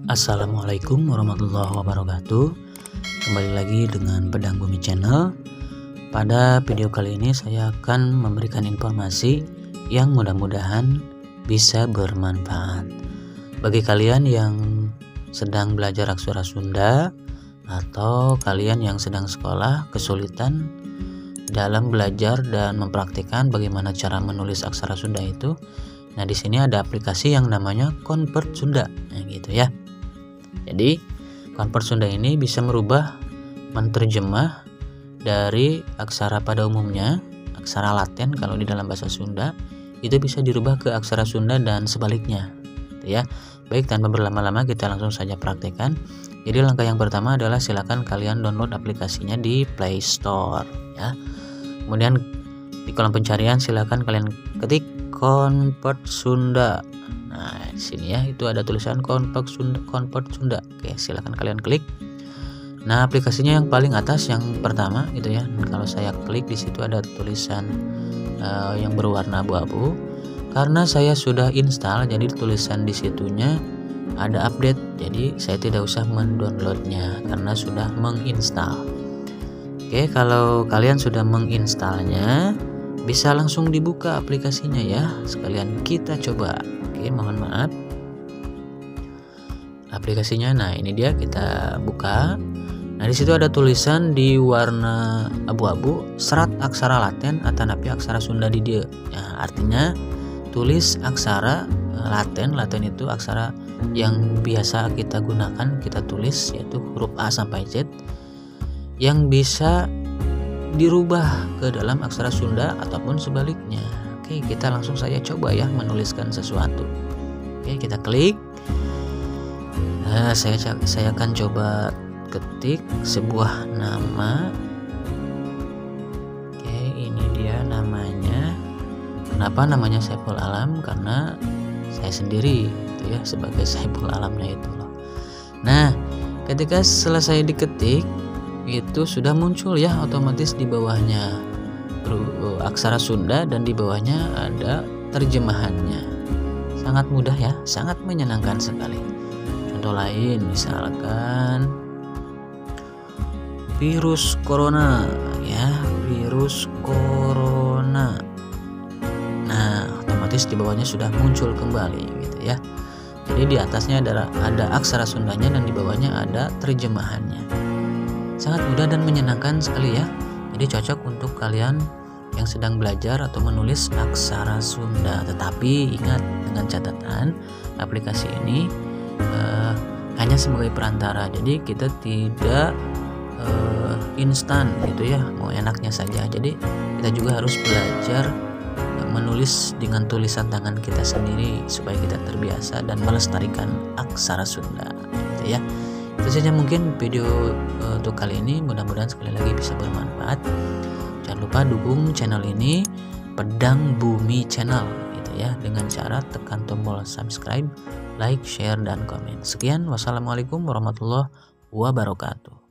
Assalamualaikum warahmatullahi wabarakatuh. Kembali lagi dengan Pedang Bumi Channel. Pada video kali ini saya akan memberikan informasi yang mudah-mudahan bisa bermanfaat bagi kalian yang sedang belajar aksara Sunda atau kalian yang sedang sekolah kesulitan dalam belajar dan mempraktikkan bagaimana cara menulis aksara Sunda itu. Nah, di sini ada aplikasi yang namanya Convert Sunda, gitu ya. Jadi, Convert Sunda ini bisa merubah, menerjemah dari aksara pada umumnya, aksara Laten kalau di dalam bahasa Sunda, itu bisa dirubah ke aksara Sunda dan sebaliknya, gitu ya. Baik, tanpa berlama-lama kita langsung saja praktekkan. Jadi langkah yang pertama adalah silakan kalian download aplikasinya di Play Store, ya. Kemudian di kolom pencarian silakan kalian ketik Convert Sunda. Nah, di sini ya itu ada tulisan Convert Sunda. Oke, silakan kalian klik. Nah, aplikasinya yang paling atas yang pertama gitu ya. Kalau saya klik di situ ada tulisan yang berwarna abu-abu. Karena saya sudah install, jadi tulisan di situnya ada update. Jadi saya tidak usah mendownloadnya karena sudah menginstal. Oke, kalau kalian sudah menginstalnya, bisa langsung dibuka aplikasinya ya. Sekalian kita coba. Oke, mohon maaf. Aplikasinya, nah ini dia, kita buka. Nah, di situ ada tulisan di warna abu-abu, serat aksara Laten atanapi aksara Sunda di dia. Nah, artinya tulis aksara Laten. Laten itu aksara yang biasa kita gunakan, kita tulis, yaitu huruf A sampai Z, yang bisa dirubah ke dalam aksara Sunda ataupun sebaliknya. Oke, kita langsung saja coba ya menuliskan sesuatu. Oke, kita klik. Nah, saya akan coba ketik sebuah nama. Oke, ini dia namanya. Kenapa namanya Saiful Alam? Karena saya sendiri itu ya sebagai Saiful Alamnya itu loh. Nah, ketika selesai diketik itu sudah muncul ya otomatis di bawahnya aksara Sunda dan di bawahnya ada terjemahannya. Sangat mudah ya, sangat menyenangkan sekali. Contoh lain misalkan virus corona ya, virus corona. Nah, otomatis di bawahnya sudah muncul kembali gitu ya. Jadi di atasnya ada aksara Sundanya dan di bawahnya ada terjemahannya. Sangat mudah dan menyenangkan sekali ya. Jadi cocok untuk kalian yang sedang belajar atau menulis aksara Sunda. Tetapi ingat, dengan catatan aplikasi ini hanya sebagai perantara. Jadi kita tidak instan gitu ya, mau enaknya saja. Jadi kita juga harus belajar menulis dengan tulisan tangan kita sendiri supaya kita terbiasa dan melestarikan aksara Sunda gitu ya. Itu saja mungkin video untuk kali ini, mudah-mudahan sekali lagi bisa bermanfaat. Jangan lupa dukung channel ini, Pedang Bumi Channel gitu ya, dengan cara tekan tombol subscribe, like, share, dan komen. Sekian, wassalamualaikum warahmatullahi wabarakatuh.